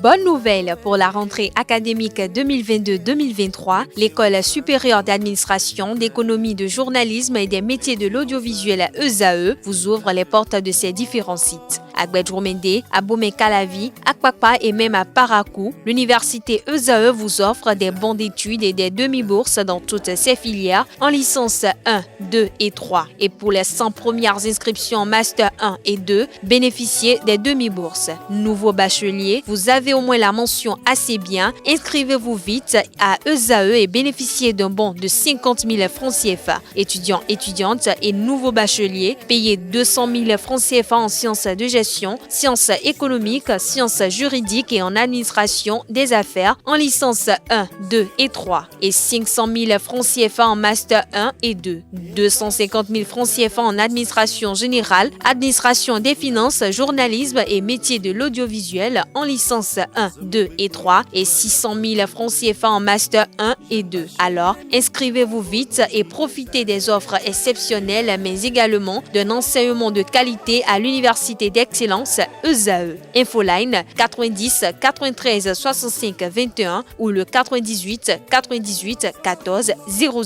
Bonne nouvelle pour la rentrée académique 2022-2023, l'École supérieure d'administration, d'économie, de journalisme et des métiers de l'audiovisuel ESAE vous ouvre les portes de ses différents sites. À Gbedjomende, à Bomé-Calavi, à Kwakpa et même à Parakou, l'université ESAE vous offre des bons d'études et des demi-bourses dans toutes ses filières en licence 1, 2 et 3. Et pour les 100 premières inscriptions en master 1 et 2, bénéficiez des demi-bourses. Nouveau bachelier, vous avez au moins la mention assez bien. Inscrivez-vous vite à ESAE et bénéficiez d'un bon de 50 000 francs CFA. Étudiants, étudiantes et nouveaux bacheliers, payez 200 000 francs CFA en sciences de gestion, sciences économiques, sciences juridiques et en administration des affaires en licence 1, 2 et 3 et 500 000 francs CFA en master 1 et 2, 250 000 francs CFA en administration générale, administration des finances, journalisme et métiers de l'audiovisuel en licence 1, 2 et 3 et 600 000 francs CFA en master 1 et 2. Alors, inscrivez-vous vite et profitez des offres exceptionnelles mais également d'un enseignement de qualité à l'université d'excellence ESAE. Infoline 90 93 65 21 ou le 98 98 14 00.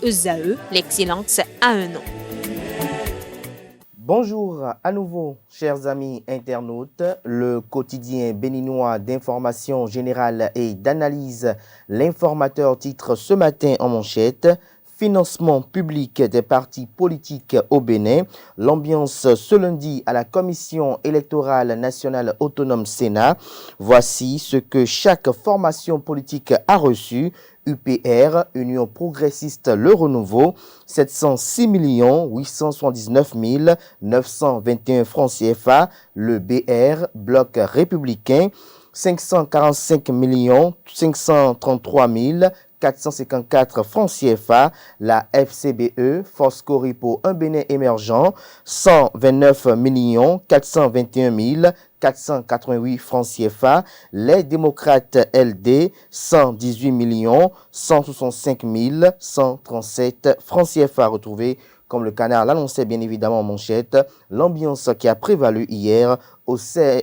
ESAE, l'excellence à un nom. Bonjour à nouveau, chers amis internautes. Le quotidien béninois d'information générale et d'analyse, l'informateur titre ce matin en manchette: financement public des partis politiques au Bénin. L'ambiance ce lundi à la Commission électorale nationale autonome Sénat. Voici ce que chaque formation politique a reçu. UPR, Union progressiste Le Renouveau, 706 879 921 francs CFA. Le BR, Bloc républicain, 545 533 454 francs CFA. La FCBE, Force Cori pour un Bénin émergent, 129 421 488 francs CFA. Les démocrates LD, 118 165 137 francs CFA. Retrouvés, comme le canard l'annonçait bien évidemment en manchette, l'ambiance qui a prévalu hier au sein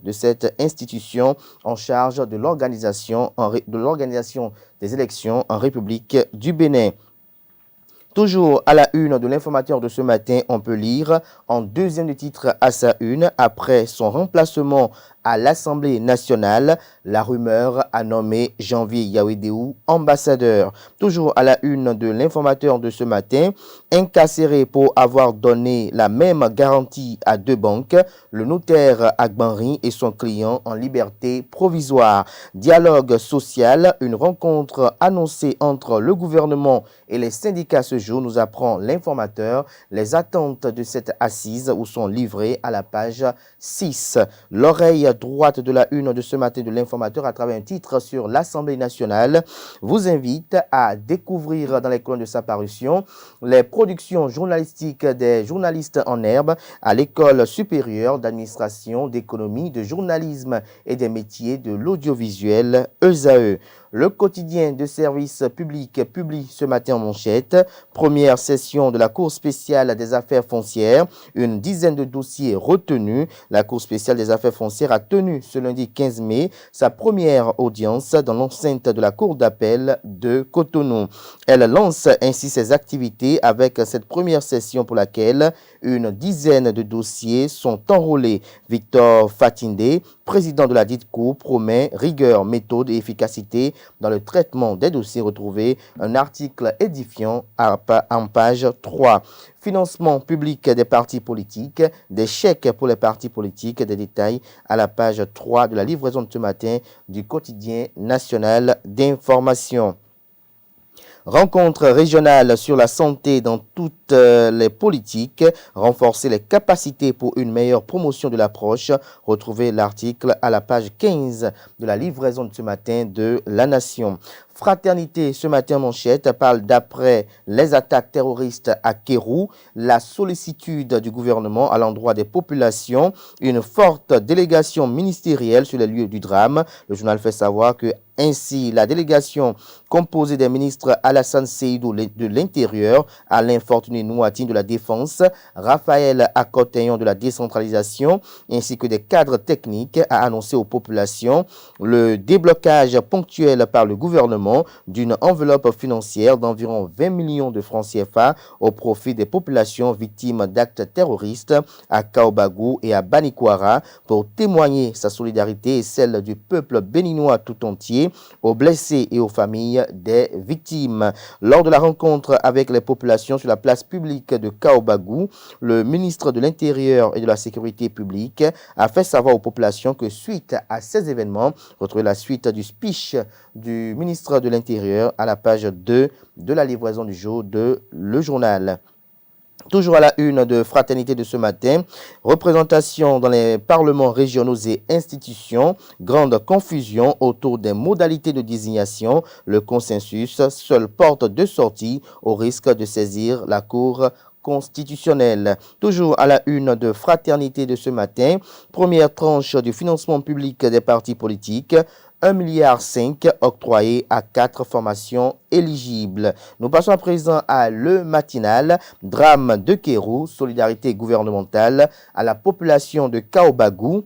de cette institution en charge de l'organisation des élections en République du Bénin. Toujours à la une de l'informateur de ce matin, on peut lire en deuxième de titre à sa une: après son remplacement à l'Assemblée nationale, la rumeur a nommé Janvier Yawedéou ambassadeur. Toujours à la une de l'informateur de ce matin, incarcéré pour avoir donné la même garantie à deux banques, le notaire Agbanri et son client en liberté provisoire. Dialogue social, une rencontre annoncée entre le gouvernement et les syndicats ce jour, nous apprend l'informateur. Les attentes de cette assise où sont livrées à la page 6. L'oreille droite de la une de ce matin de l'informateur à travers un titre sur l'Assemblée nationale vous invite à découvrir dans les colonnes de sa parution les productions journalistiques des journalistes en herbe à l'École supérieure d'administration, d'économie, de journalisme et des métiers de l'audiovisuel ESAE. Le quotidien de service public publie ce matin en manchette: première session de la Cour spéciale des affaires foncières, une dizaine de dossiers retenus. La Cour spéciale des affaires foncières a tenu ce lundi 15 mai sa première audience dans l'enceinte de la Cour d'appel de Cotonou. Elle lance ainsi ses activités avec cette première session pour laquelle une dizaine de dossiers sont enrôlés. Victor Fatinde, président de la dite Cour, promet rigueur, méthode et efficacité dans le traitement des dossiers retrouvés. Un article édifiant en page 3. Financement public des partis politiques, des chèques pour les partis politiques, des détails à la page 3 de la livraison de ce matin du quotidien national d'information. Rencontre régionale sur la santé dans toutes les politiques, renforcer les capacités pour une meilleure promotion de l'approche. Retrouvez l'article à la page 15 de la livraison de ce matin de La Nation. Fraternité, ce matin, manchette, parle d'après les attaques terroristes à Kérou, la sollicitude du gouvernement à l'endroit des populations, une forte délégation ministérielle sur les lieux du drame. Le journal fait savoir que Ainsi, la délégation composée des ministres Alassane Seydou de l'Intérieur, Alain Fortuné Nouatine de la Défense, Raphaël Akoteyon de la Décentralisation, ainsi que des cadres techniques a annoncé aux populations le déblocage ponctuel par le gouvernement d'une enveloppe financière d'environ 20 millions de francs CFA au profit des populations victimes d'actes terroristes à Kaobagou et à Banikwara pour témoigner sa solidarité et celle du peuple béninois tout entier aux blessés et aux familles des victimes. Lors de la rencontre avec les populations sur la place publique de Kaobagou, le ministre de l'Intérieur et de la Sécurité publique a fait savoir aux populations que suite à ces événements, retrouvez la suite du speech du ministre de l'Intérieur à la page 2 de la livraison du jour de Le Journal. Toujours à la une de Fraternité de ce matin, représentation dans les parlements régionaux et institutions, grande confusion autour des modalités de désignation, le consensus, seule porte de sortie au risque de saisir la Cour constitutionnelle. Toujours à la une de Fraternité de ce matin, première tranche du financement public des partis politiques, 1,5 milliard octroyé à 4 formations éligibles. Nous passons à présent à Le Matinal, drame de Kérou, solidarité gouvernementale à la population de Kaobagou.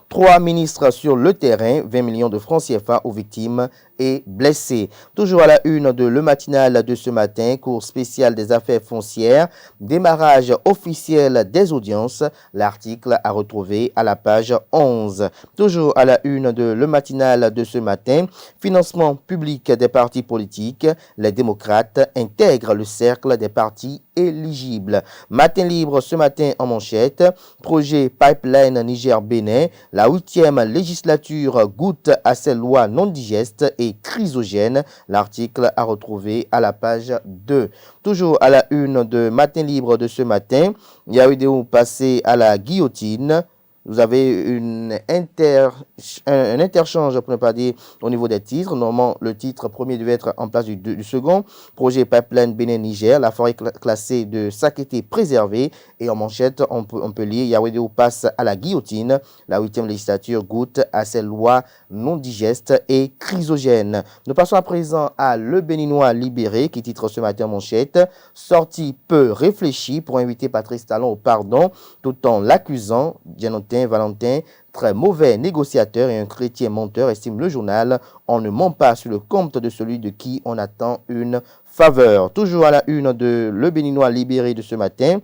3 ministres sur le terrain, 20 millions de francs CFA aux victimes et blessés. Toujours à la une de Le Matinal de ce matin, cours spécial des affaires foncières, démarrage officiel des audiences, l'article à retrouver à la page 11. Toujours à la une de Le Matinal de ce matin, financement public des partis politiques, les démocrates intègrent le cercle des partis éligibles. Matin libre ce matin en manchette, projet Pipeline Niger-Bénin, la 8e législature goûte à ces lois non digestes et chrysogènes. L'article à retrouver à la page 2. Toujours à la une de Matin libre de ce matin, il y a eu des passés à la guillotine. Vous avez un interchange, pour ne pas dire, au niveau des titres. Normalement, le titre premier devait être en place du second. Projet Pipeline Bénin-Niger, la forêt classée de Sakété préservée. Et en manchette, on peut lire, Yahweh passe à la guillotine. La 8e législature goûte à ces lois non digestes et chrysogènes. Nous passons à présent à Le Béninois libéré, qui titre ce matin en manchette. Sortie peu réfléchie pour inviter Patrice Talon au pardon, tout en l'accusant, Valentin, très mauvais négociateur et un chrétien menteur, estime le journal. On ne ment pas sur le compte de celui de qui on attend une faveur. Toujours à la une de Le Béninois libéré de ce matin.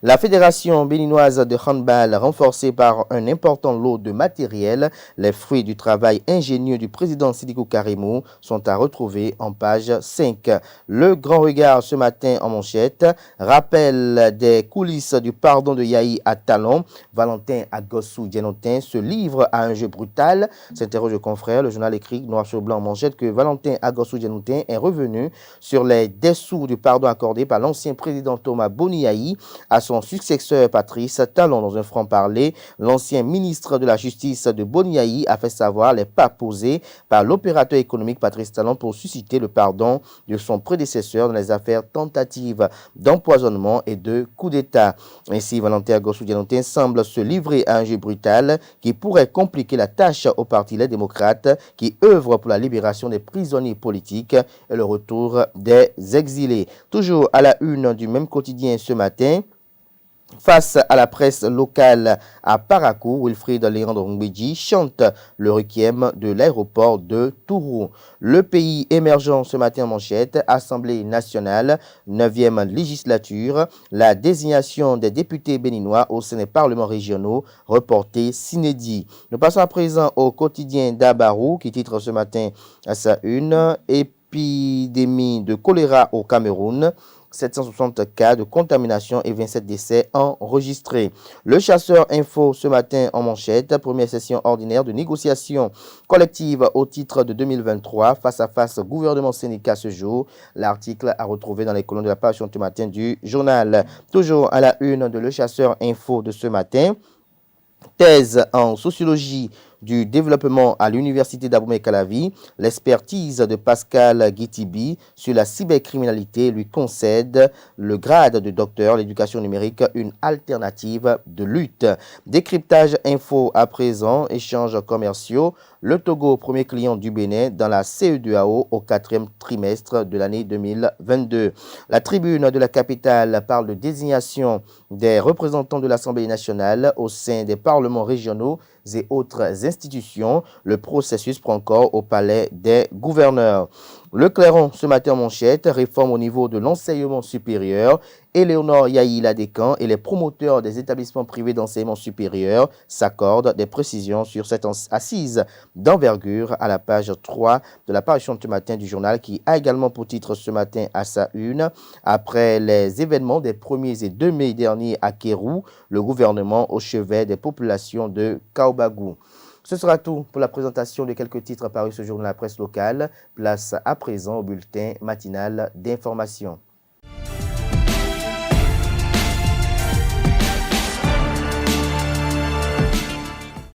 La Fédération béninoise de handball, renforcée par un important lot de matériel, les fruits du travail ingénieux du président Sidiko Karimou sont à retrouver en page 5. Le grand regard ce matin en manchette, rappel des coulisses du pardon de Yahi à Talon. Valentin Agossou Dianotin se livre à un jeu brutal, s'interroge le confrère. Le journal écrit noir sur blanc en manchette que Valentin Agossou Dianotin est revenu sur les dessous du pardon accordé par l'ancien président Thomas Boni Yahi à son successeur Patrice Talon. Dans un franc-parler, l'ancien ministre de la Justice de Boni Yahi a fait savoir les pas posés par l'opérateur économique Patrice Talon pour susciter le pardon de son prédécesseur dans les affaires tentatives d'empoisonnement et de coup d'État. Ainsi, Valentin Agossou Dianotin semble se livrer à un jeu brutal qui pourrait compliquer la tâche au Parti Les Démocrates qui œuvre pour la libération des prisonniers politiques et le retour des exilés. Toujours à la une du même quotidien ce matin, face à la presse locale à Parakou, Wilfried Léandre Ngbeji chante le requiem de l'aéroport de Tourou. Le pays émergent ce matin en manchette, Assemblée nationale, 9e législature, la désignation des députés béninois au sein des parlements régionaux, reportée s'inédit. Nous passons à présent au quotidien d'Abarou qui titre ce matin à sa une, épidémie de choléra au Cameroun. 760 cas de contamination et 27 décès enregistrés. Le Chasseur Info ce matin en manchette, première session ordinaire de négociation collective au titre de 2023, face à face gouvernement-syndicat ce jour. L'article à retrouver dans les colonnes de la page ce matin du journal. Toujours à la une de Le Chasseur Info de ce matin. Thèse en sociologie du développement à l'Université d'Abomey-Calavi, l'expertise de Pascal Guitibi sur la cybercriminalité lui concède le grade de docteur. L'éducation numérique, une alternative de lutte. Décryptage info à présent, échanges commerciaux. Le Togo, premier client du Bénin dans la CE2AO au 4e trimestre de l'année 2022. La tribune de la capitale parle de désignation des représentants de l'Assemblée nationale au sein des parlements régionaux et autres institutions. Le processus prend corps au palais des gouverneurs. Le Clairon, ce matin en manchette, réforme au niveau de l'enseignement supérieur. Éléonore Yaïla-Descamps et les promoteurs des établissements privés d'enseignement supérieur s'accordent des précisions sur cette assise d'envergure à la page 3 de la parution de ce matin du journal qui a également pour titre ce matin à sa une. Après les événements des 1er et 2 mai derniers à Kérou, le gouvernement au chevet des populations de Kaobagou. Ce sera tout pour la présentation de quelques titres parus ce jour dans la presse locale. Place à présent au bulletin matinal d'information.